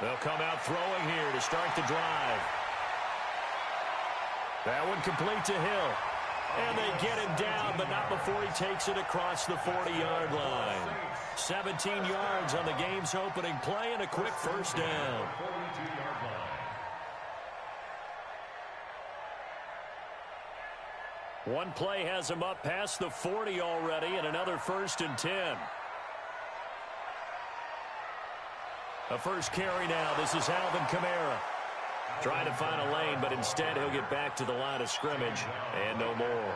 They'll come out throwing here to start the drive. That one complete to Hill. And they get him down, but not before he takes it across the 40-yard line. 17 yards on the game's opening play and a quick first down. One play has him up past the 40 already, and another 1st and 10. A first carry now. This is Alvin Kamara. Trying to find a lane, but instead he'll get back to the line of scrimmage, and no more.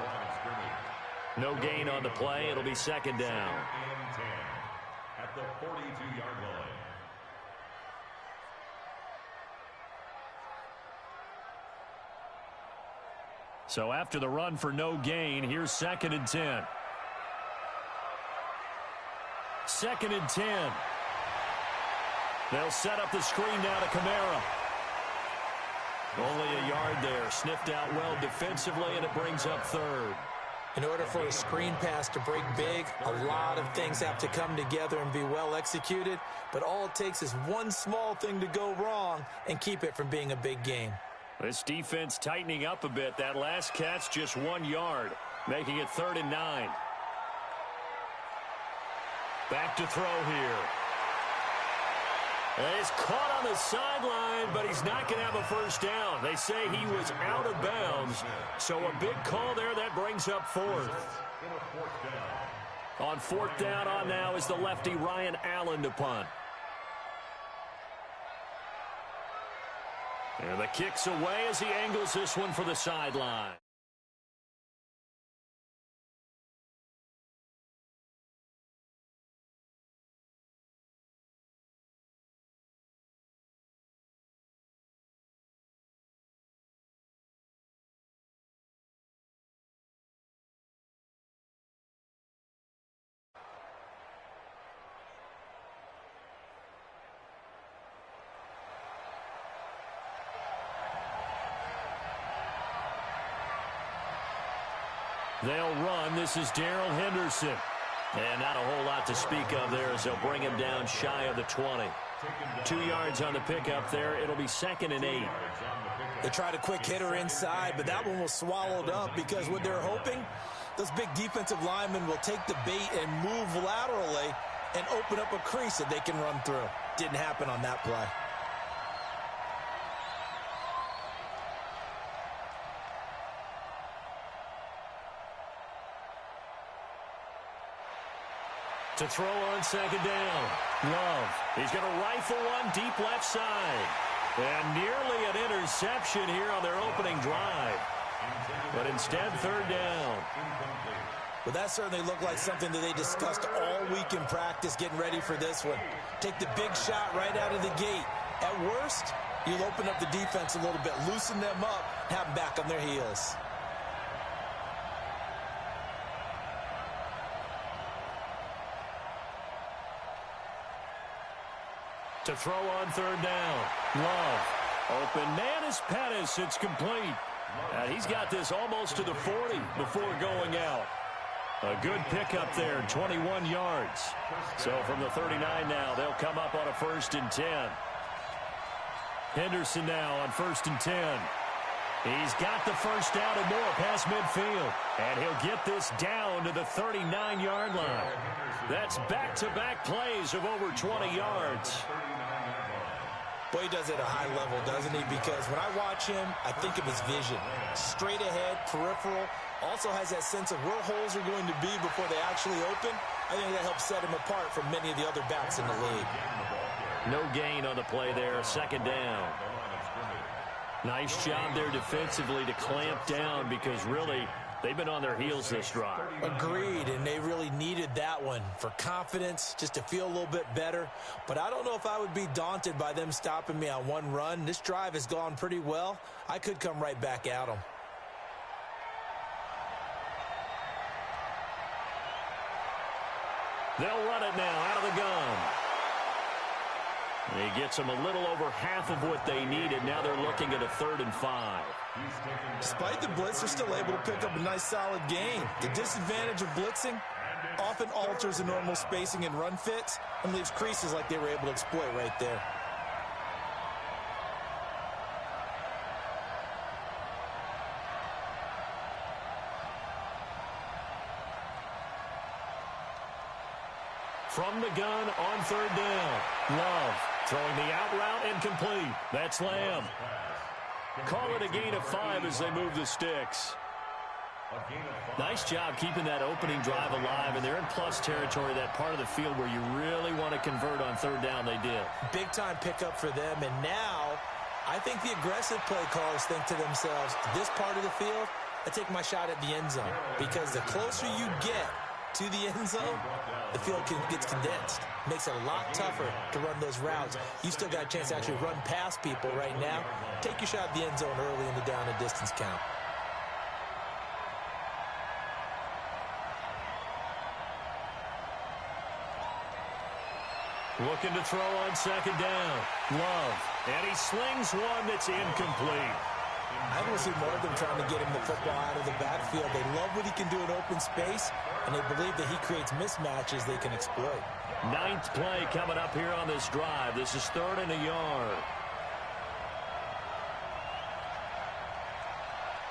No gain on the play. It'll be 2nd down. At the 42-yard line. So after the run for no gain, here's 2nd and 10. 2nd and 10. They'll set up the screen now to Kamara. Only a yard there. Sniffed out well defensively, and it brings up 3rd. In order for a screen pass to break big, a lot of things have to come together and be well executed. But all it takes is one small thing to go wrong and keep it from being a big game. This defense tightening up a bit. That last catch just 1 yard, making it 3rd and 9. Back to throw here. And he's caught on the sideline, but he's not going to have a first down. They say he was out of bounds, so a big call there. That brings up 4th. On 4th down on now is the lefty Ryan Allen to punt. And the kick's away as he angles this one for the sideline. They'll run. This is Darrell Henderson. And not a whole lot to speak of there as they'll bring him down shy of the 20. 2 yards on the pickup there. It'll be 2nd and 8. They tried a quick hitter inside, but that one was swallowed up because what they're hoping, those big defensive linemen will take the bait and move laterally and open up a crease that they can run through. Didn't happen on that play. To throw on 2nd down. Love. He's going to rifle one deep left side. And nearly an interception here on their opening drive. But instead, 3rd down. Well, that certainly looked like something that they discussed all week in practice getting ready for this one. Take the big shot right out of the gate. At worst, you'll open up the defense a little bit, loosen them up, have them back on their heels. To throw on 3rd down. Love. Open man is Pettis. It's complete. And he's got this almost to the 40 before going out. A good pickup there, 21 yards. So from the 39 now, they'll come up on a 1st and 10. Henderson now on 1st and 10. He's got the first down and more past midfield. And he'll get this down to the 39-yard line. That's back-to-back plays of over 20 yards. Boy, he does it at a high level, doesn't he? Because when I watch him, I think of his vision. Straight ahead, peripheral. Also has that sense of where holes are going to be before they actually open. I think that helps set him apart from many of the other backs in the league. No gain on the play there. 2nd down. Nice job there defensively to clamp down because really they've been on their heels this drive. Agreed, and they really needed that one for confidence, just to feel a little bit better. But I don't know if I would be daunted by them stopping me on one run. This drive has gone pretty well. I could come right back at them. They'll run it now out of the gun. He gets them a little over half of what they needed. Now they're looking at a 3rd and 5. Despite the blitz, they're still able to pick up a nice solid gain. The disadvantage of blitzing often alters the normal spacing and run fits and leaves creases like they were able to exploit right there. From the gun on third down. Love throwing the out route and complete. That's Lamb. Call it a gain of 5 as they move the sticks. Nice job keeping that opening drive alive, and they're in plus territory, that part of the field where you really want to convert on third down. They did. Big-time pickup for them, and now I think the aggressive play callers think to themselves, this part of the field, I take my shot at the end zone, because the closer you get to the end zone, the field gets condensed. Makes it a lot tougher to run those routes. You still got a chance to actually run past people right now. Take your shot at the end zone early in the down and distance count. Looking to throw on second down. Love. And he slings one that's incomplete. I want to see more of them trying to get him the football out of the backfield. They love what he can do in open space, and they believe that he creates mismatches they can exploit. 9th play coming up here on this drive. This is 3rd and a yard.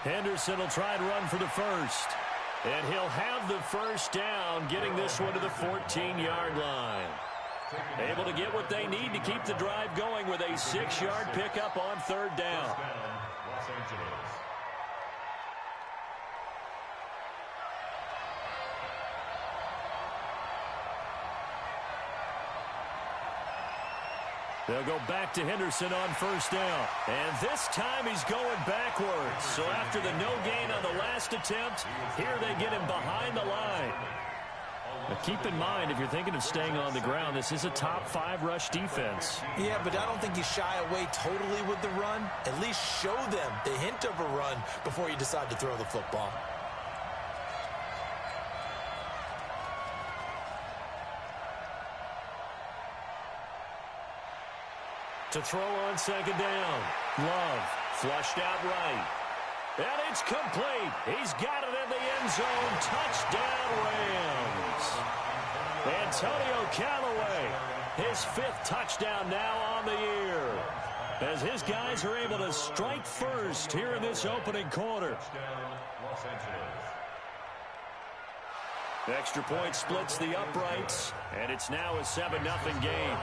Henderson will try and run for the first. And he'll have the first down, getting this one to the 14-yard line. Able to get what they need to keep the drive going with a 6-yard pickup on third down. Los Angeles. They'll go back to Henderson on first down. And this time he's going backwards. So after the no gain on the last attempt, here they get him behind the line. But keep in mind, if you're thinking of staying on the ground, this is a top 5 rush defense. Yeah, but I don't think you shy away totally with the run. At least show them the hint of a run before you decide to throw the football. To throw on second down. Love flushed out right. And it's complete. He's got it in the end zone. Touchdown, Rams. Antonio Callaway, his 5th touchdown now on the year, as his guys are able to strike first here in this opening quarter. Extra point splits the uprights, and it's now a 7-0 game.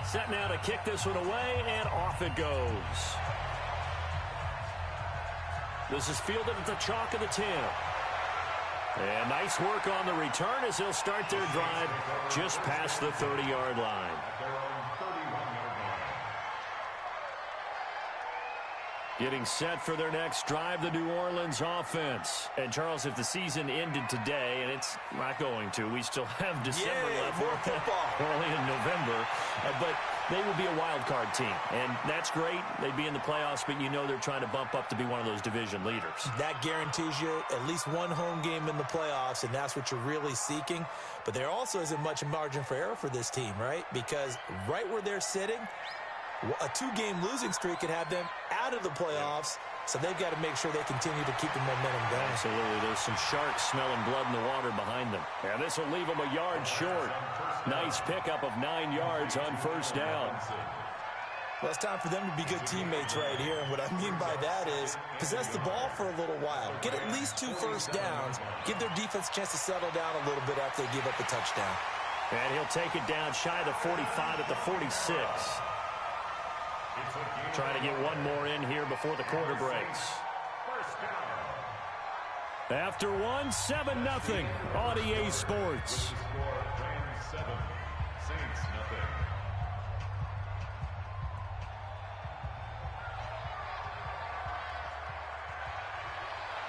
Set now to kick this one away, and off it goes. This is fielded at the chalk of the 10. And nice work on the return as they'll start their drive just past the 30-yard line. Getting set for their next drive, the New Orleans offense. And, Charles, if the season ended today, and it's not going to, we still have December left. More football. Early in November. But they would be a wild card team. And that's great. They'd be in the playoffs, but you know they're trying to bump up to be one of those division leaders. That guarantees you at least one home game in the playoffs, and that's what you're really seeking. But there also isn't much margin for error for this team, right? Because right where they're sitting, a 2-game losing streak could have them out of the playoffs, so they've got to make sure they continue to keep the momentum going. Absolutely. There's some sharks smelling blood in the water behind them. And this will leave them a yard short. Nice pickup of 9 yards on first down. Well, it's time for them to be good teammates right here, and what I mean by that is possess the ball for a little while. Get at least 2 first downs. Give their defense a chance to settle down a little bit after they give up a touchdown. And he'll take it down shy of the 45 at the 46. Trying to get one more in here before the quarter breaks. After one, 7-0 on EA Sports.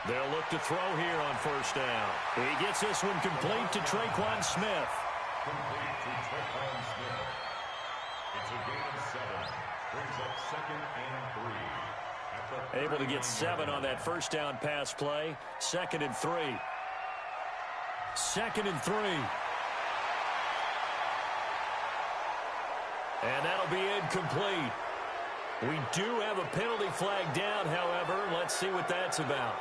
They'll look to throw here on first down. He gets this one complete to Traquan Smith. Complete to Traquan Smith. It's a gain of 7. Brings up 2nd and 3. Able to get 7 on that first down pass play. 2nd and 3. 2nd and 3. And that'll be incomplete. We do have a penalty flag down, however. Let's see what that's about.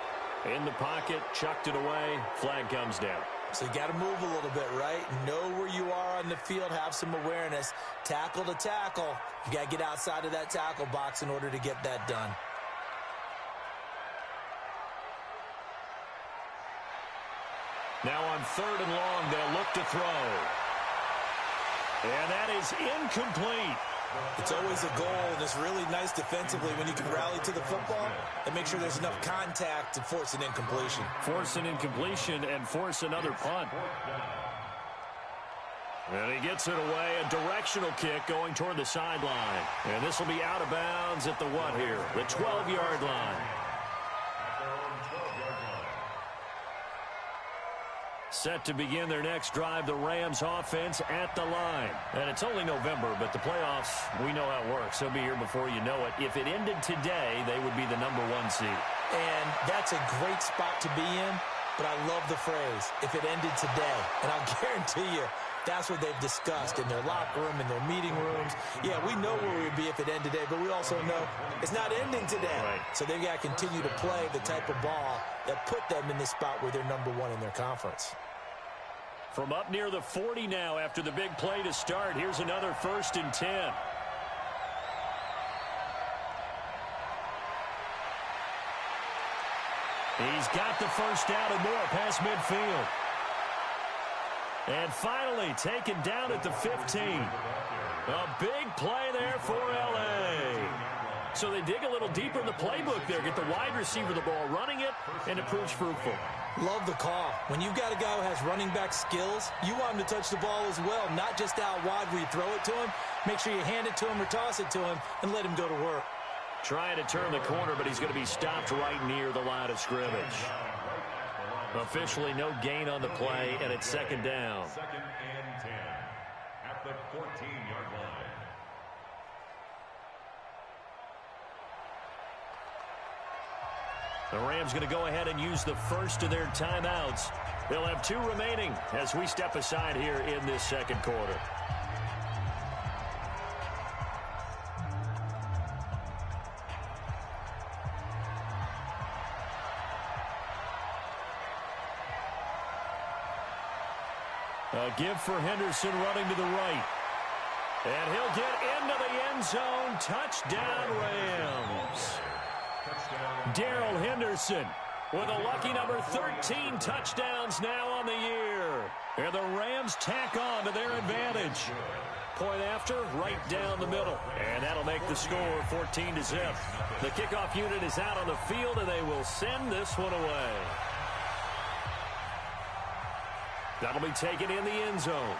In the pocket, chucked it away, flag comes down. So you got to move a little bit, right? Know where you are on the field, have some awareness. Tackle to tackle. You got to get outside of that tackle box in order to get that done. Now on 3rd and long, they'll look to throw. And that is incomplete. It's always a goal, and it's really nice defensively when you can rally to the football and make sure there's enough contact to force an incompletion. Force an incompletion and force another punt. And he gets it away, a directional kick going toward the sideline. And this will be out of bounds at the what here? The 12-yard line. Set to begin their next drive, the Rams offense at the line. And it's only November, but the playoffs, we know how it works. They'll be here before you know it. If it ended today, they would be the #1 seed. And that's a great spot to be in, but I love the phrase, if it ended today. And I'll guarantee you, that's what they've discussed in their locker room, in their meeting rooms. Yeah, we know where we would be if it ended today, but we also know it's not ending today. Right. So they've got to continue to play the type of ball that put them in the spot where they're #1 in their conference. From up near the 40 now after the big play to start, here's another 1st and 10. He's got the first down and more past midfield. And finally taken down at the 15. A big play there for L.A. So they dig a little deeper in the playbook there, get the wide receiver the ball, running it, and it proves fruitful. Love the call. When you've got a guy who has running back skills, you want him to touch the ball as well, not just out wide where you throw it to him. Make sure you hand it to him or toss it to him and let him go to work. Trying to turn the corner, but he's going to be stopped right near the line of scrimmage. Officially no gain on the play, and it's 2nd down. 2nd and 10 at the 14-yard line. The Rams going to go ahead and use the first of their timeouts. They'll have 2 remaining as we step aside here in this 2nd quarter. A give for Henderson running to the right. And he'll get into the end zone. Touchdown, Rams. Darrell Henderson with a lucky number 13 touchdowns now on the year. And the Rams tack on to their advantage. Point after, right down the middle. And that'll make the score 14-0. The kickoff unit is out on the field, and they will send this one away. That'll be taken in the end zone.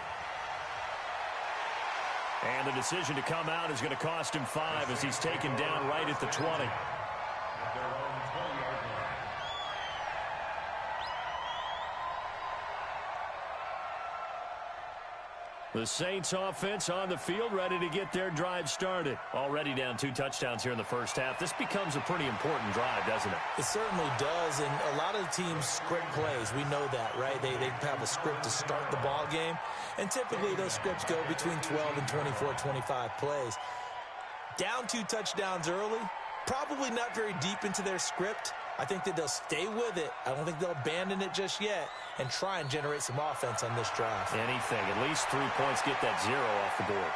And the decision to come out is going to cost him 5 as he's taken down right at the 20. The Saints offense on the field, ready to get their drive started. Already down 2 touchdowns here in the first half. This becomes a pretty important drive, doesn't it? It certainly does, and a lot of the teams script plays. We know that, right? They have a script to start the ball game, and typically those scripts go between 12 and 24, 25 plays. Down 2 touchdowns early, probably not very deep into their script. I think that they'll stay with it. I don't think they'll abandon it just yet and try and generate some offense on this drive. Anything. At least 3 points, get that 0 off the board.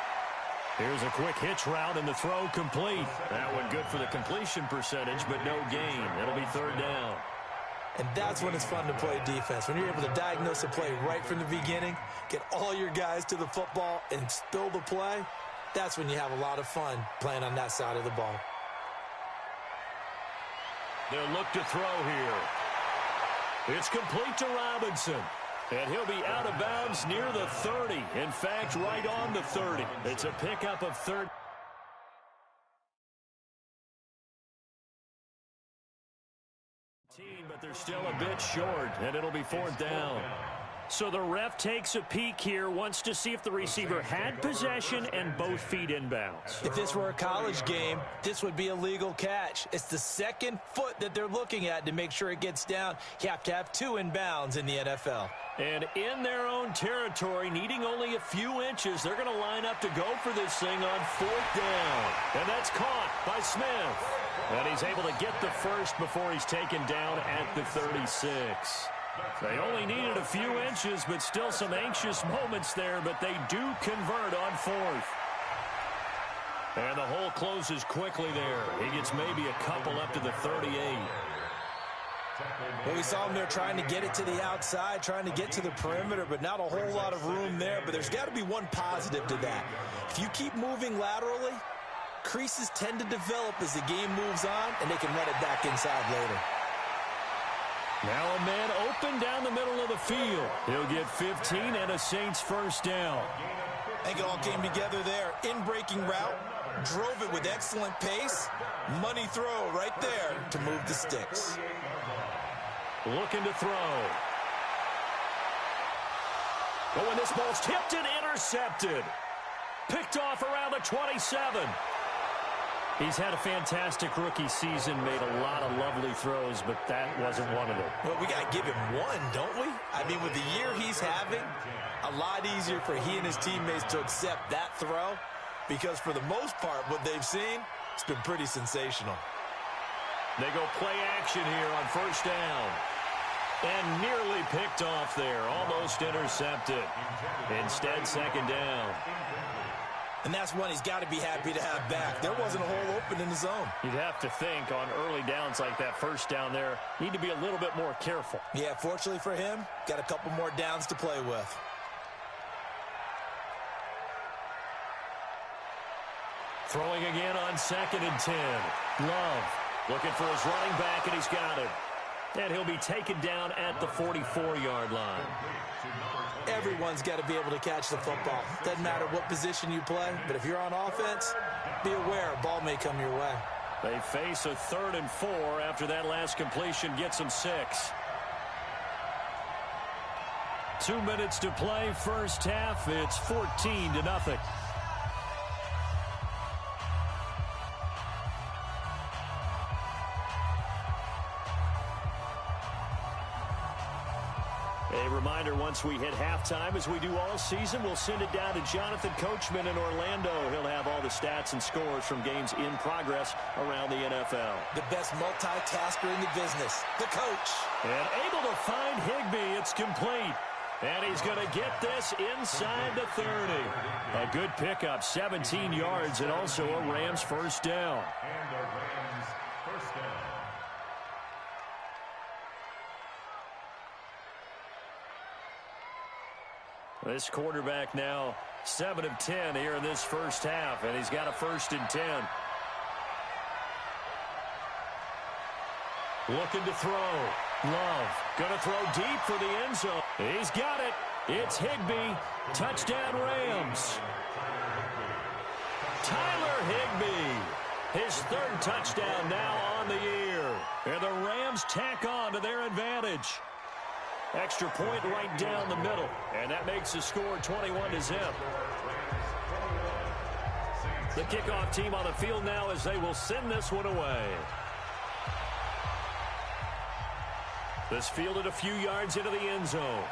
Here's a quick hitch route, and the throw complete. That one good for the completion percentage, but no gain. It'll be 3rd down. And that's when it's fun to play defense. When you're able to diagnose a play right from the beginning, get all your guys to the football, and spill the play, that's when you have a lot of fun playing on that side of the ball. They'll look to throw here. It's complete to Robinson. And he'll be out of bounds near the 30. In fact, right on the 30. It's a pickup of 13. But they're still a bit short, and it'll be 4th down. So the ref takes a peek here, wants to see if the receiver had possession and both feet inbounds. If this were a college game, this would be a legal catch. It's the 2nd foot that they're looking at to make sure it gets down. You have to have 2 inbounds in the NFL. And in their own territory, needing only a few inches, they're going to line up to go for this thing on 4th down. And that's caught by Smith. And he's able to get the first before he's taken down at the 36. They only needed a few inches, but still some anxious moments there, but they do convert on 4th. And the hole closes quickly there. He gets maybe a couple up to the 38. Well, we saw him there trying to get it to the outside, trying to get to the perimeter, but not a whole lot of room there. But there's got to be one positive to that. If you keep moving laterally, creases tend to develop as the game moves on, and they can run it back inside later. Now a man open down the middle of the field. He'll get 15 and a Saints first down. I think it all came together there. In-breaking route, drove it with excellent pace. Money throw right there to move the sticks. Looking to throw. Oh, and this ball's tipped and intercepted. Picked off around the 27. He's had a fantastic rookie season, made a lot of lovely throws, but that wasn't one of them. Well, we got to give him one, don't we? I mean, with the year he's having, a lot easier for he and his teammates to accept that throw, because for the most part, what they've seen, it's been pretty sensational. They go play action here on first down. And nearly picked off there, almost intercepted. Instead, second down. And that's one he's got to be happy to have back. There wasn't a hole open in the zone. You'd have to think on early downs like that first down there, need to be a little bit more careful. Yeah, fortunately for him, got a couple more downs to play with. Throwing again on 2nd and 10. Love looking for his running back, and he's got it. And he'll be taken down at the 44-yard line. Everyone's got to be able to catch the football. Doesn't matter what position you play, but if you're on offense, be aware a ball may come your way. They face a 3rd and 4 after that last completion gets them 6. 2 minutes to play, first half. It's 14-0. A reminder, once we hit halftime, as we do all season, we'll send it down to Jonathan Coachman in Orlando. He'll have all the stats and scores from games in progress around the NFL. The best multitasker in the business, the coach. And able to find Higbee. It's complete. And he's going to get this inside the 30. A good pickup, 17 yards, and also a Rams first down. And a Rams first down. This quarterback now 7 of 10 here in this first half, and he's got a 1st and 10. Looking to throw. Love going to throw deep for the end zone. He's got it. It's Higbee. Touchdown Rams. Tyler Higbee. His 3rd touchdown now on the year. And the Rams tack on to their advantage. Extra point right down the middle. And that makes the score 21-0. The kickoff team on the field now as they will send this one away. This fielded a few yards into the end zone.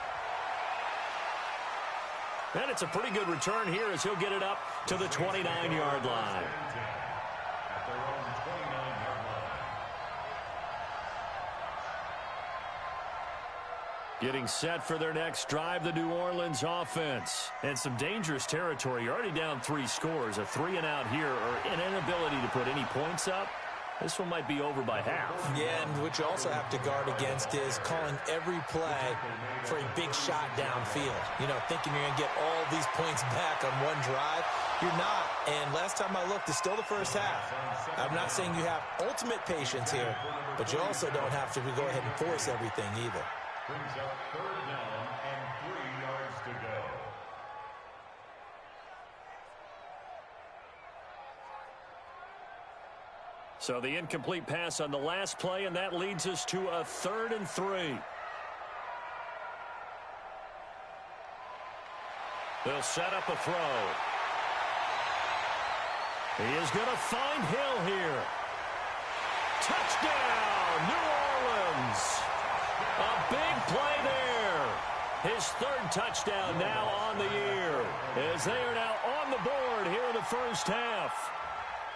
And it's a pretty good return here as he'll get it up to the 29-yard line. Getting set for their next drive, the New Orleans offense. And some dangerous territory. You're already down 3 scores. A 3-and-out here, or an inability to put any points up. This one might be over by half. Yeah, and what you also have to guard against is calling every play for a big shot downfield. You know, thinking you're going to get all these points back on one drive. You're not. And last time I looked, it's still the first half. I'm not saying you have ultimate patience here, but you also don't have to go ahead and force everything either. Brings up 3rd down and 3 yards to go. So the incomplete pass on the last play, and that leads us to a 3rd and 3. They'll set up a throw. He is going to find Hill here. Touchdown, New Orleans. A big play there. His 3rd touchdown now on the year, as they are now on the board here in the first half.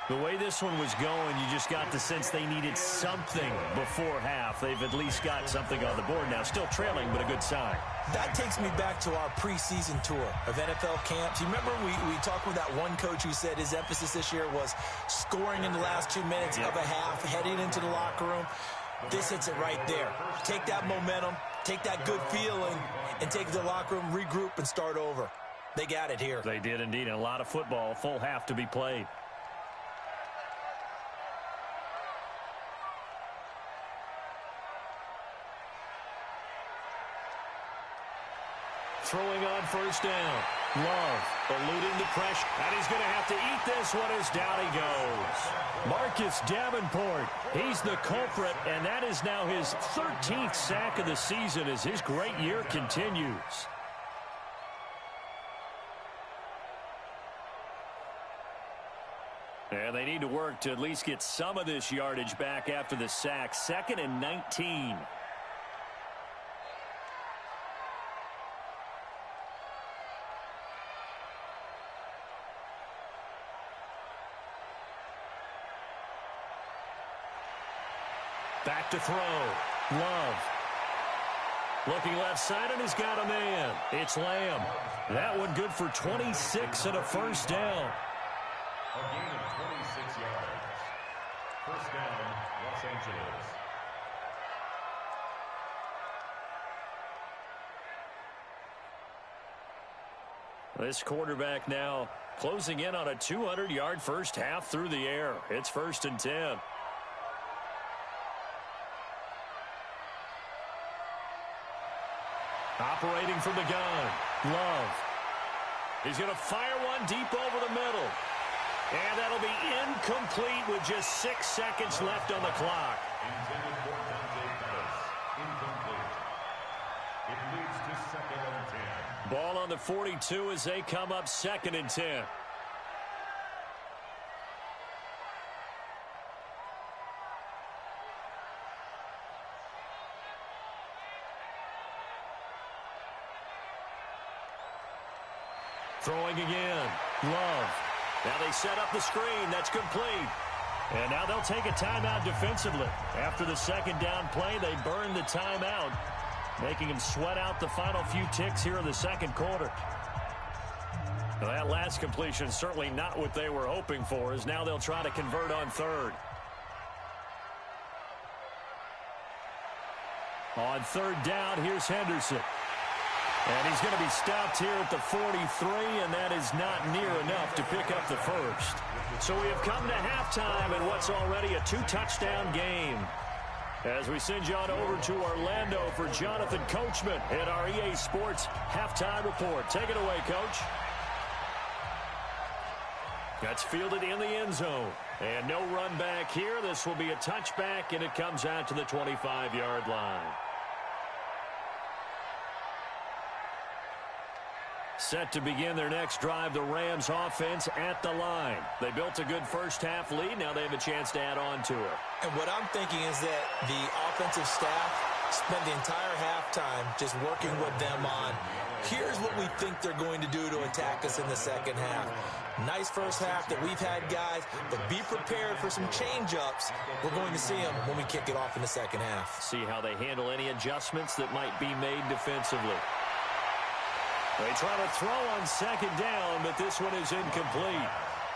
The way this one was going, you just got the sense they needed something before half. They've at least got something on the board now. Still trailing, but a good sign. That takes me back to our preseason tour of NFL camps. You remember we talked with that one coach who said his emphasis this year was scoring in the last 2 minutes of a half, heading into the locker room. This hits it right there. Take that momentum, take that good feeling, and take it to the locker room, regroup, and start over. They got it here. They did indeed. And a lot of football, full half to be played. Throwing on first down. Love eluding the pressure. And he's going to have to eat this one as down he goes. Marcus Davenport, he's the culprit, and that is now his 13th sack of the season as his great year continues. And they need to work to at least get some of this yardage back after the sack. 2nd and 19. Back to throw. Love. Looking left side, and he's got a man. It's Lamb. That one good for 26 and a first down. A gain of 26 yards. First down, Los Angeles. This quarterback now closing in on a 200-yard first half through the air. It's 1st and 10. Operating from the gun. Love. He's going to fire one deep over the middle. And that'll be incomplete with just 6 seconds left on the clock. Intended for Dante Pettis. Incomplete. It leads to 2nd and 10. Ball on the 42 as they come up 2nd and 10. Throwing again. Love. Now they set up the screen. That's complete. And now they'll take a timeout defensively. After the 2nd down play, they burn the timeout, making them sweat out the final few ticks here in the 2nd quarter. Now that last completion certainly not what they were hoping for, as now they'll try to convert on 3rd. On 3rd down, here's Henderson. And he's going to be stopped here at the 43, and that is not near enough to pick up the first. So we have come to halftime in what's already a 2-touchdown game. As we send you on over to Orlando for Jonathan Coachman at our EA Sports Halftime Report. Take it away, Coach. That's fielded in the end zone. And no run back here. This will be a touchback, and it comes out to the 25-yard line. Set to begin their next drive, the Rams offense at the line. They built a good first half lead. Now they have a chance to add on to it. And what I'm thinking is that the offensive staff spent the entire halftime just working with them on, here's what we think they're going to do to attack us in the 2nd half. Nice first half that we've had, guys, but be prepared for some change-ups. We're going to see them when we kick it off in the 2nd half. See how they handle any adjustments that might be made defensively. They try to throw on 2nd down, but this one is incomplete.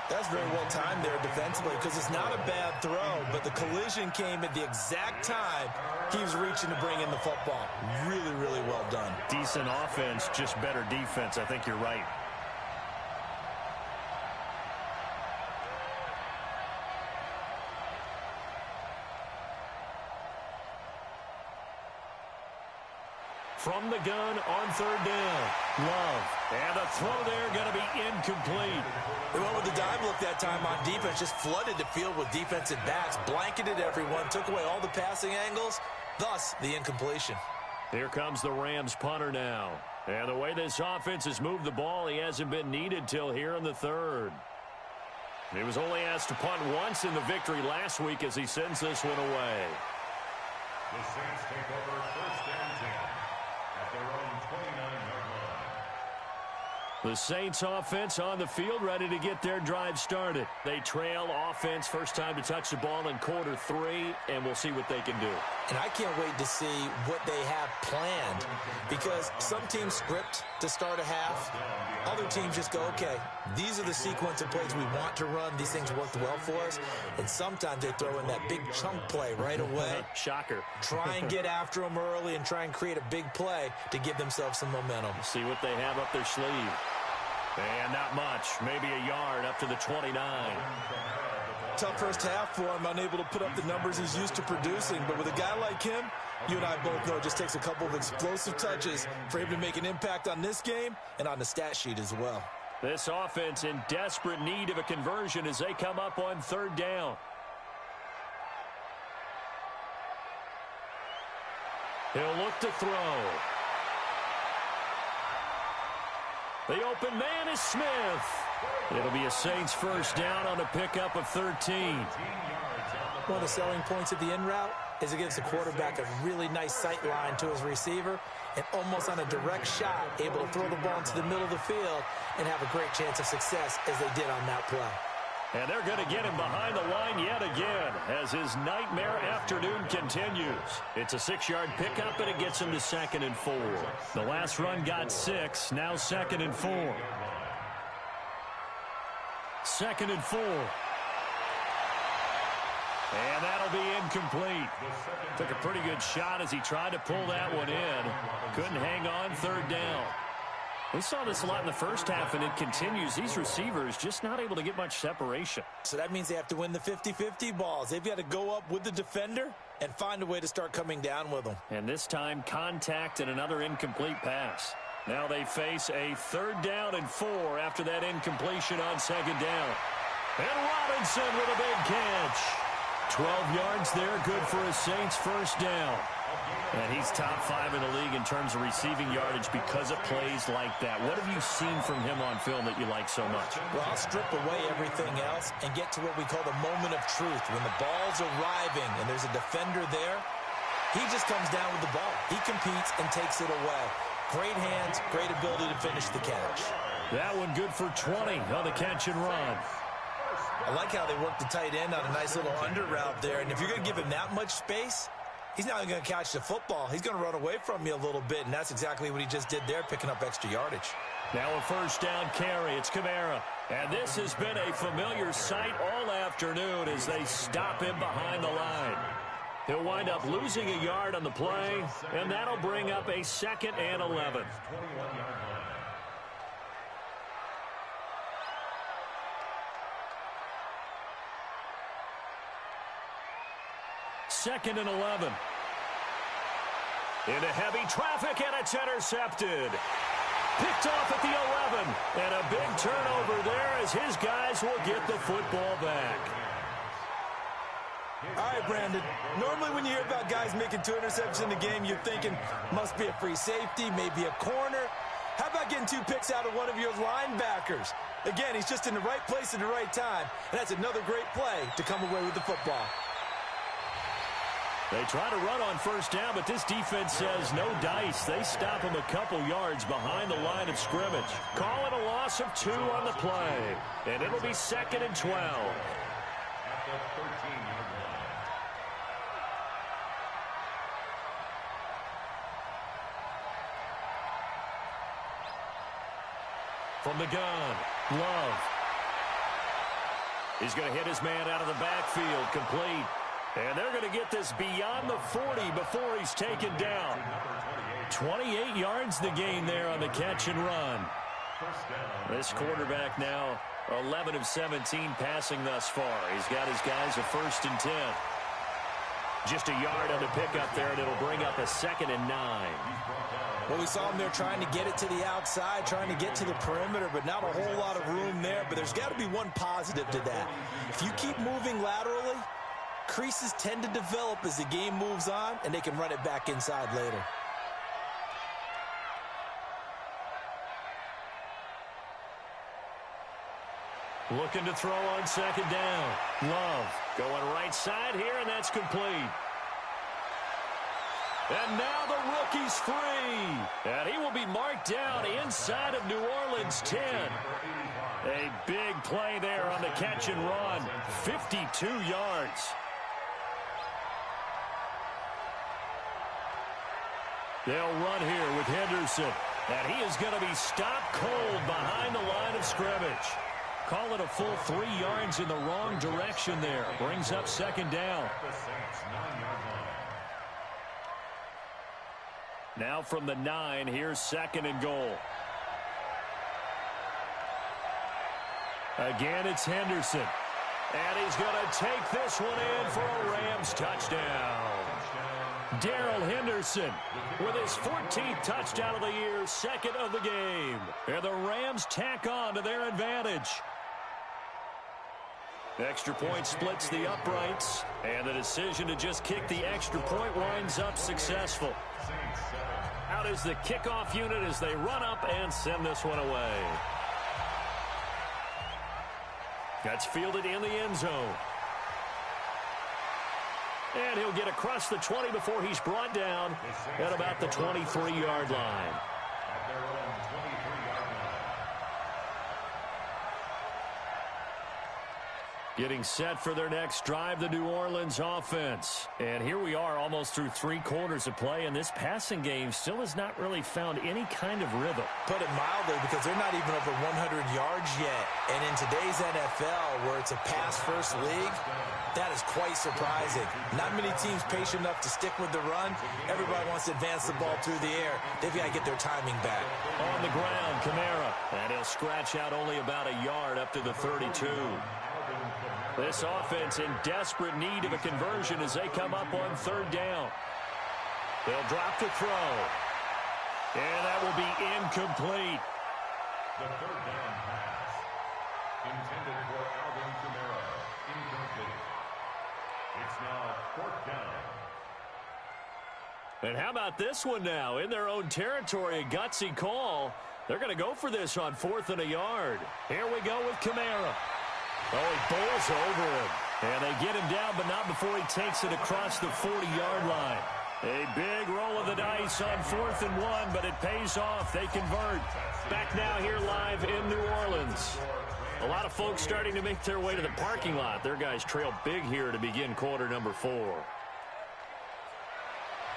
That's very well timed there defensively, because it's not a bad throw, but the collision came at the exact time he was reaching to bring in the football. Really, really well done. Decent offense, just better defense. I think you're right. From the gun on 3rd down. Love. And the throw there going to be incomplete. They went with the dime look that time on defense. Just flooded the field with defensive backs. Blanketed everyone. Took away all the passing angles. Thus, the incompletion. Here comes the Rams punter now. And the way this offense has moved the ball, he hasn't been needed till here in the 3rd. He was only asked to punt once in the victory last week as he sends this one away. The Saints take over 1st and 10. Their own 29-yard line. The Saints offense on the field, ready to get their drive started. They trail offense, first time to touch the ball in quarter 3, and we'll see what they can do. And I can't wait to see what they have planned, because some teams script to start a half. Other teams just go, okay, these are the sequence of plays we want to run. These things worked well for us. And sometimes they throw in that big chunk play right away. Shocker. Try and get after them early and try and create a big play to give themselves some momentum. See what they have up their sleeve. And not much. Maybe a yard up to the 29. Tough first half for him, unable to put up the numbers he's used to producing. But with a guy like him, you and I both know it just takes a couple of explosive touches for him to make an impact on this game and on the stat sheet as well. This offense in desperate need of a conversion as they come up on 3rd down. He'll look to throw. The open man is Smith. It'll be a Saints first down on a pickup of 13. One of the selling points of the in route is it gives the quarterback a really nice sight line to his receiver and almost on a direct shot able to throw the ball into the middle of the field and have a great chance of success as they did on that play. And they're going to get him behind the line yet again as his nightmare afternoon continues. It's a 6-yard pickup, and it gets him to 2nd and 4. The last run got 6, now 2nd and 4. 2nd and 4. And that'll be incomplete. Took a pretty good shot as he tried to pull that one in. Couldn't hang on 3rd down. We saw this a lot in the first half, and it continues. These receivers just not able to get much separation. So that means they have to win the 50-50 balls. They've got to go up with the defender and find a way to start coming down with them. And this time, contact and another incomplete pass. Now they face a 3rd down and 4 after that incompletion on 2nd down. And Robinson with a big catch. 12 yards there, good for a Saints first down. And he's top 5 in the league in terms of receiving yardage because of plays like that. What have you seen from him on film that you like so much? Well, I'll strip away everything else and get to what we call the moment of truth. When the ball's arriving and there's a defender there, he just comes down with the ball. He competes and takes it away. Great hands, great ability to finish the catch. That one good for 20 on the catch and run. I like how they work the tight end on a nice little under route there. And if you're going to give him that much space, he's not going to catch the football. He's going to run away from you a little bit, and that's exactly what he just did there, picking up extra yardage. Now a first down carry. It's Kamara. And this has been a familiar sight all afternoon as they stop him behind the line. He'll wind up losing a yard on the play, and that'll bring up a 2nd and 11. Second and 11. Into heavy traffic, and it's intercepted. Picked off at the 11. And a big turnover there as his guys will get the football back. All right, Brandon. Normally when you hear about guys making 2 interceptions in the game, you're thinking must be a free safety, maybe a corner. How about getting 2 picks out of one of your linebackers? Again, he's just in the right place at the right time. And that's another great play to come away with the football. They try to run on first down, but this defense says no dice. They stop him a couple yards behind the line of scrimmage. Call it a loss of 2 on the play. And it'll be 2nd and 12. At the 13-yard line. From the gun, Love. He's going to hit his man out of the backfield, complete. And they're going to get this beyond the 40 before he's taken down. 28 yards the gain there on the catch and run. This quarterback now 11 of 17 passing thus far. He's got his guys a 1st and 10. Just a yard on the pickup there, and it'll bring up a 2nd and 9. Well, we saw him there trying to get it to the outside, trying to get to the perimeter, but not a whole lot of room there. But there's got to be one positive to that. If you keep moving laterally, creases tend to develop as the game moves on, and they can run it back inside later. Looking to throw on 2nd down. Love going right side here, and that's complete. And now the rookie's free. And he will be marked down inside of New Orleans 10. A big play there on the catch and run. 52 yards. They'll run here with Henderson. And he is going to be stopped cold behind the line of scrimmage. Call it a full 3 yards in the wrong direction there. Brings up second down. Now from the 9, here's second and goal. Again, it's Henderson. And he's going to take this one in for a Rams touchdown. Darrell Henderson with his 14th touchdown of the year, second of the game. And the Rams tack on to their advantage. Extra point splits the uprights, and the decision to just kick the extra point winds up successful. Out is the kickoff unit as they run up and send this one away. That's fielded in the end zone. And he'll get across the 20 before he's brought down at about the 23-yard line. Getting set for their next drive, the New Orleans offense. And here we are almost through 3 quarters of play, and this passing game still has not really found any kind of rhythm. Put it mildly, because they're not even over 100 yards yet. And in today's NFL, where it's a pass-first league, that is quite surprising. Not many teams patient enough to stick with the run. Everybody wants to advance the ball through the air. They've got to get their timing back. On the ground, Kamara. And he'll scratch out only about a yard up to the 32. This offense in desperate need of a conversion as they come up on third down. They'll drop to throw. And that will be incomplete. The third down pass intended for Alvin Kamara. Incomplete. It's now fourth down. And how about this one now? In their own territory, a gutsy call. They're going to go for this on 4th and a yard. Here we go with Kamara. Oh, he bowls over him. And they get him down, but not before he takes it across the 40-yard line. A big roll of the dice on 4th and 1, but it pays off. They convert. Back now here live in New Orleans. A lot of folks starting to make their way to the parking lot. Their guys trail big here to begin quarter number 4.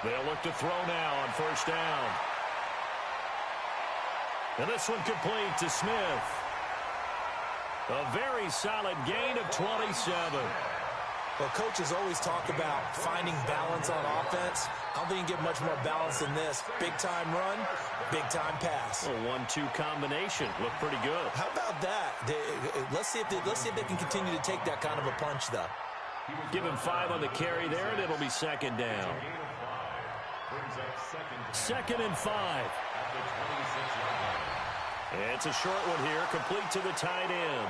They'll look to throw now on first down. And this one complete to Smith. A very solid gain of 27. Well, coaches always talk about finding balance on offense. I don't think you can get much more balance than this. Big-time run, big-time pass. A 1-2 combination. Looked pretty good. How about that? Let's see if they can continue to take that kind of a punch, though. Give him 5 on the carry there, and it'll be second down. Second and 5. It's a short one here, complete to the tight end.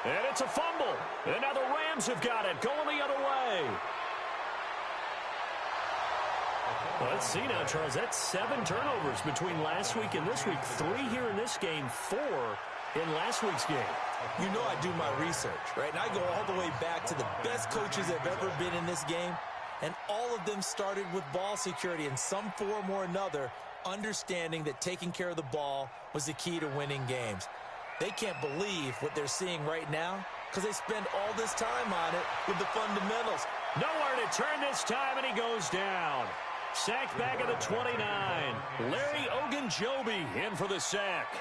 And it's a fumble. And now the Rams have got it, going the other way. Well, let's see now, Charles. That's 7 turnovers between last week and this week. 3 here in this game, 4 in last week's game. You know I do my research, right? And I go all the way back to the best coaches that have ever been in this game. And all of them started with ball security in some form or another, understanding that taking care of the ball was the key to winning games. They can't believe what they're seeing right now because they spend all this time on it with the fundamentals. Nowhere to turn this time, and he goes down. Sacked back at the 29. Larry Ogunjobi in for the sack.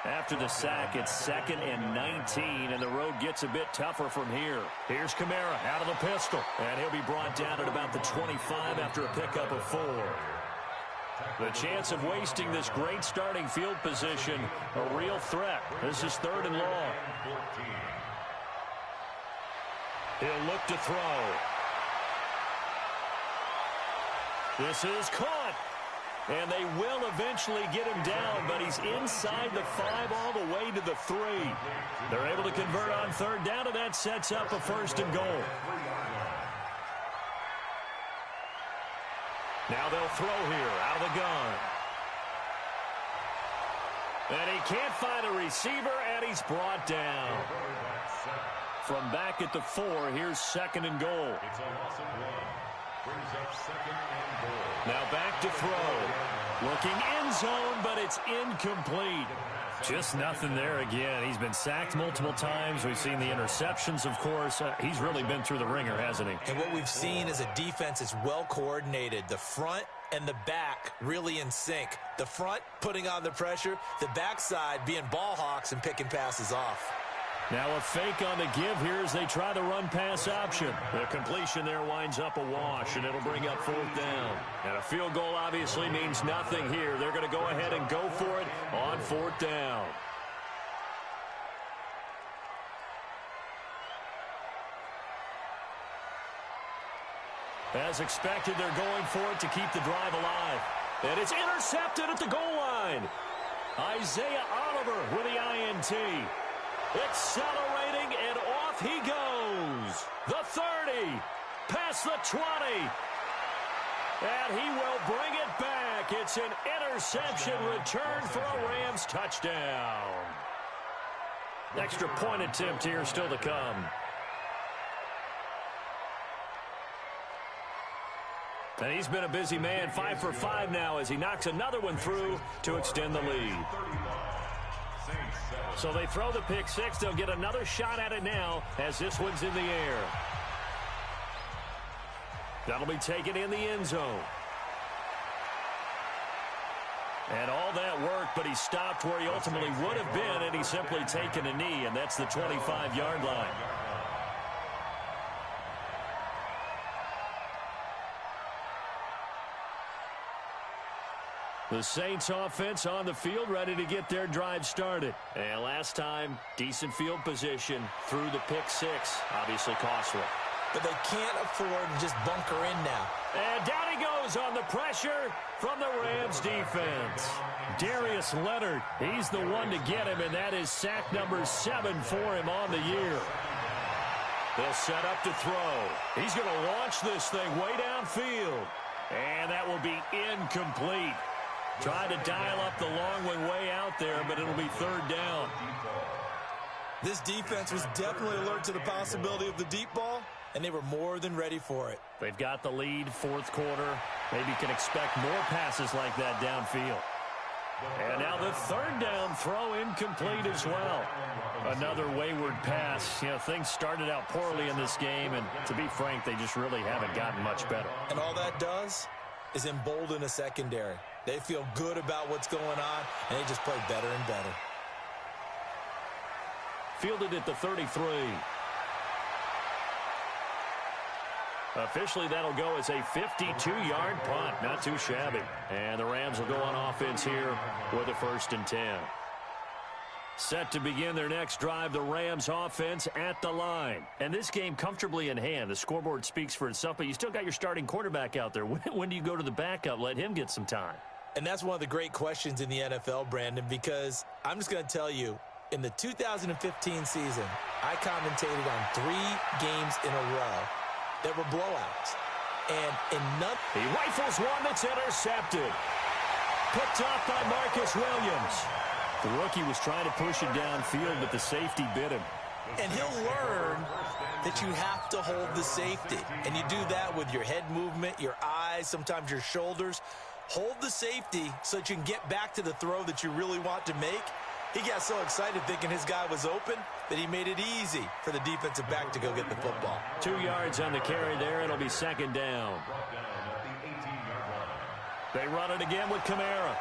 After the sack, it's 2nd and 19, and the road gets a bit tougher from here. Here's Kamara out of the pistol, and he'll be brought down at about the 25 after a pickup of 4. The chance of wasting this great starting field position, a real threat. This is 3rd and long. He'll look to throw. This is caught. And they will eventually get him down, but he's inside the 5 all the way to the 3. They're able to convert on 3rd down, and that sets up a 1st and goal. Now they'll throw here out of the gun. And he can't find a receiver, and he's brought down. From back at the 4, here's 2nd and goal. It's a loss of 1. Brings up 2nd and goal. Now back to throw. Looking end zone, but it's incomplete. Just nothing there again. He's been sacked multiple times. We've seen the interceptions, of course. He's really been through the ringer, hasn't he? And what we've seen is a defense is well coordinated. The front and the back really in sync. The front putting on the pressure, the backside being ball hawks and picking passes off. Now a fake on the give here as they try the run-pass option. The completion there winds up a wash, and it'll bring up 4th down. And a field goal obviously means nothing here. They're going to go ahead and go for it on 4th down. As expected, they're going for it to keep the drive alive. And it's intercepted at the goal line. Isaiah Oliver with the INT. Accelerating, and off he goes. The 30, past the 20. And he will bring it back. It's an interception return for a Rams touchdown. Extra point attempt here still to come. And he's been a busy man, 5 for 5 now as he knocks another one through to extend the lead. So they throw the pick six. They'll get another shot at it now as this one's in the air. That'll be taken in the end zone. And all that work, but he stopped where he ultimately would have been, and he's simply taken a knee, and that's the 25-yard line. The Saints offense on the field, ready to get their drive started. And last time, decent field position through the pick six. Obviously costly. But they can't afford to just bunker in now. And down he goes on the pressure from the Rams defense. Darius Leonard, he's the one to get him, and that is sack number 7 for him on the year. They'll set up to throw. He's going to launch this thing way downfield. And that will be incomplete. Tried to dial up the long one way out there, but it'll be 3rd down. This defense was definitely alert to the possibility of the deep ball, and they were more than ready for it. They've got the lead, 4th quarter. Maybe you can expect more passes like that downfield. And now the 3rd down throw incomplete as well. Another wayward pass. You know, things started out poorly in this game, and to be frank, they just really haven't gotten much better. And all that does is embolden a secondary. They feel good about what's going on, and they just play better and better. Fielded at the 33. Officially, that'll go as a 52-yard punt. Not too shabby. And the Rams will go on offense here with a 1st and 10. Set to begin their next drive, the Rams offense at the line. And this game comfortably in hand. The scoreboard speaks for itself, but you still got your starting quarterback out there. When do you go to the backup? Let him get some time. And that's one of the great questions in the NFL, Brandon, because I'm just going to tell you, in the 2015 season, I commentated on 3 games in a row that were blowouts. And in none... He rifles one that's intercepted. Picked off by Marcus Williams. The rookie was trying to push it downfield, but the safety bit him. And he'll learn that you have to hold the safety. And you do that with your head movement, your eyes, sometimes your shoulders. Hold the safety so that you can get back to the throw that you really want to make. He got so excited thinking his guy was open that he made it easy for the defensive back to go get the football. 2 yards on the carry there. It'll be 2nd down. They run it again with Kamara.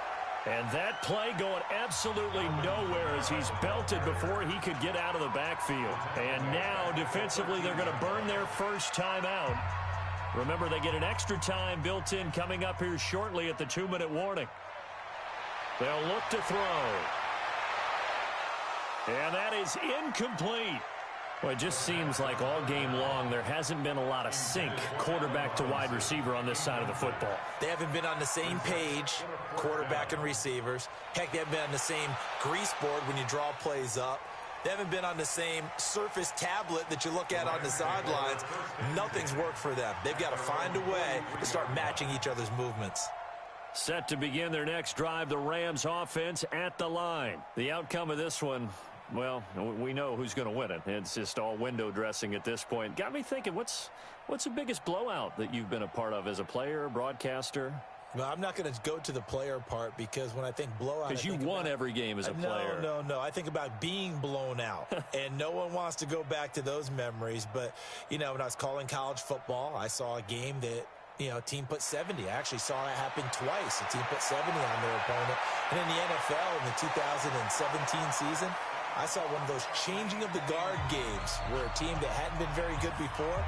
And that play going absolutely nowhere as he's belted before he could get out of the backfield. And now, defensively, they're going to burn their first timeout. Remember, they get an extra time built in coming up here shortly at the 2-minute warning. They'll look to throw. And that is incomplete. Well, it just seems like all game long there hasn't been a lot of sync quarterback to wide receiver on this side of the football. They haven't been on the same page, quarterback and receivers. Heck, they haven't been on the same grease board when you draw plays up. They haven't been on the same surface tablet that you look at on the sidelines. Nothing's worked for them. They've got to find a way to start matching each other's movements. Set to begin their next drive, the Rams offense at the line. The outcome of this one, well, we know who's going to win it. It's just all window dressing at this point. Got me thinking, what's the biggest blowout that you've been a part of as a player, broadcaster? Well, I'm not going to go to the player part because when I think blowout, because you won every game as a player. No. I think about being blown out, and no one wants to go back to those memories. But, you know, when I was calling college football, I saw a game that, you know, a team put 70. I actually saw it happen twice. A team put 70 on their opponent. And in the NFL, in the 2017 season, I saw one of those changing of the guard games where a team that hadn't been very good before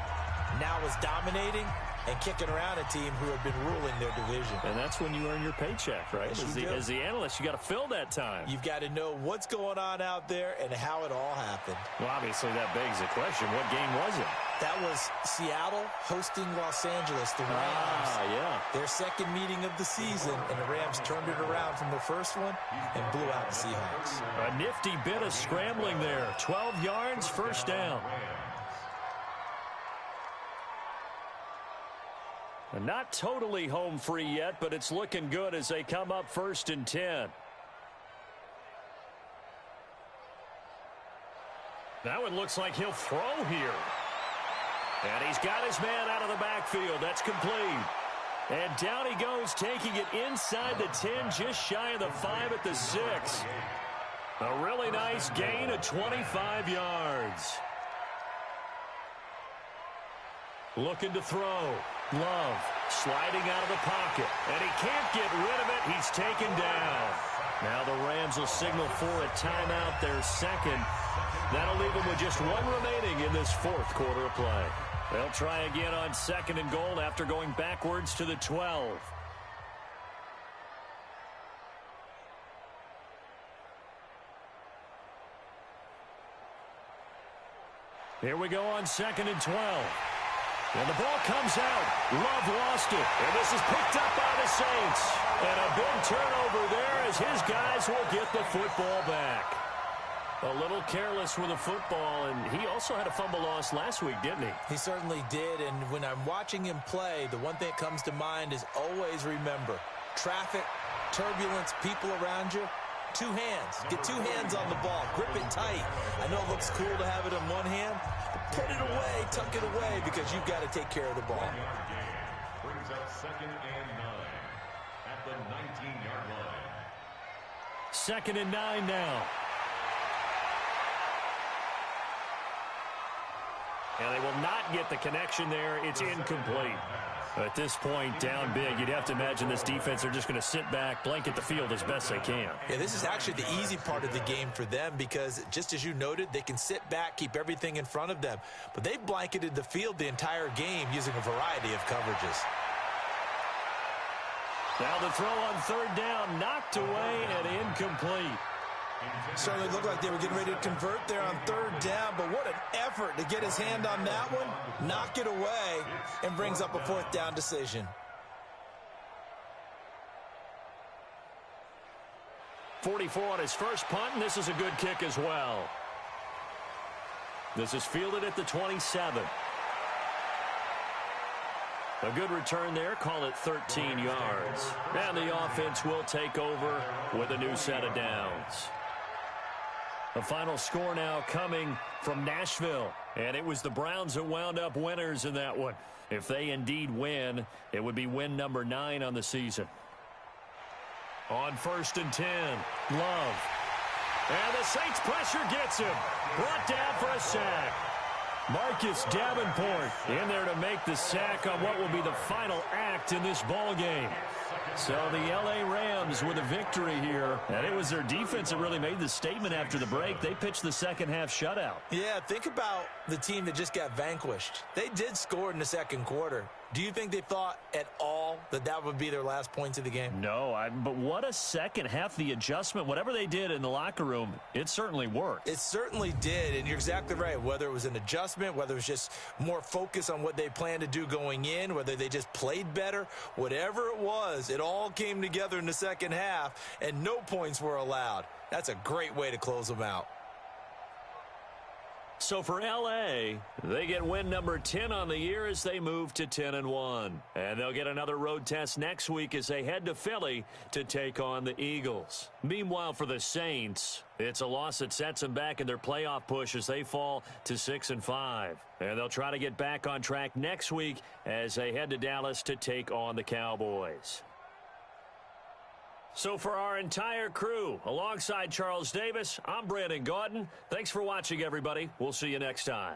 now was dominating and kicking around a team who had been ruling their division. And that's when you earn your paycheck, right? Yes, As the analyst, you got to fill that time. You've got to know what's going on out there and how it all happened. Well, obviously, that begs the question, what game was it? That was Seattle hosting Los Angeles, the Rams. Yeah. Their second meeting of the season, and the Rams turned it around from their first one and blew out the Seahawks. A nifty bit of scrambling there. 12 yards, first down. Not totally home free yet, but it's looking good as they come up 1st and 10. That one looks like he'll throw here. And he's got his man out of the backfield. That's complete. And down he goes, taking it inside the 10, just shy of the 5 at the 6. A really nice gain of 25 yards. Looking to throw. Love sliding out of the pocket. And he can't get rid of it. He's taken down. Now the Rams will signal for a timeout, their second. That'll leave them with just one remaining in this fourth quarter of play. They'll try again on 2nd and goal after going backwards to the 12. Here we go on 2nd and 12. And the ball comes out. Love lost it. And this is picked up by the Saints. And a big turnover there as his guys will get the football back. A little careless with the football, and he also had a fumble loss last week, didn't he? He certainly did, and when I'm watching him play, the one thing that comes to mind is always remember, traffic, turbulence, people around you, 2 hands. Get 2 hands on the ball. Grip it tight. I know it looks cool to have it in one hand, but put it away, tuck it away, because you've got to take care of the ball. Brings up 2nd and 9 at the 19-yard line. 2nd and 9 now. And they will not get the connection there. It's incomplete. At this point, down big, you'd have to imagine this defense are just going to sit back, blanket the field as best they can. Yeah, this is actually the easy part of the game for them because, just as you noted, they can sit back, keep everything in front of them. But they've blanketed the field the entire game using a variety of coverages. Now the throw on 3rd down, knocked away and incomplete. Certainly looked like they were getting ready to convert there on 3rd down, but what an effort to get his hand on that one, knock it away, and brings up a 4th down decision. 44 on his first punt, and this is a good kick as well. This is fielded at the 27. A good return there, call it 13 yards. And the offense will take over with a new set of downs. The final score now coming from Nashville. And it was the Browns that wound up winners in that one. If they indeed win, it would be win number 9 on the season. On 1st and 10, Love. And the Saints pressure gets him. Brought down for a sack. Marcus Davenport in there to make the sack on what will be the final act in this ball game. So the L.A. Rams with a victory here. And it was their defense that really made the statement after the break. They pitched the second half shutout. Yeah, think about the team that just got vanquished. They did score in the second quarter. Do you think they thought at all that that would be their last points of the game? No, but what a second half. The adjustment, whatever they did in the locker room, it certainly worked. It certainly did, and you're exactly right. Whether it was an adjustment, whether it was just more focus on what they planned to do going in, whether they just played better, whatever it was, it all came together in the second half, and no points were allowed. That's a great way to close them out. So for L.A., they get win number 10 on the year as they move to 10-1. And they'll get another road test next week as they head to Philly to take on the Eagles. Meanwhile, for the Saints, it's a loss that sets them back in their playoff push as they fall to 6-5. And they'll try to get back on track next week as they head to Dallas to take on the Cowboys. So for our entire crew, alongside Charles Davis, I'm Brandon Gaudin. Thanks for watching, everybody. We'll see you next time.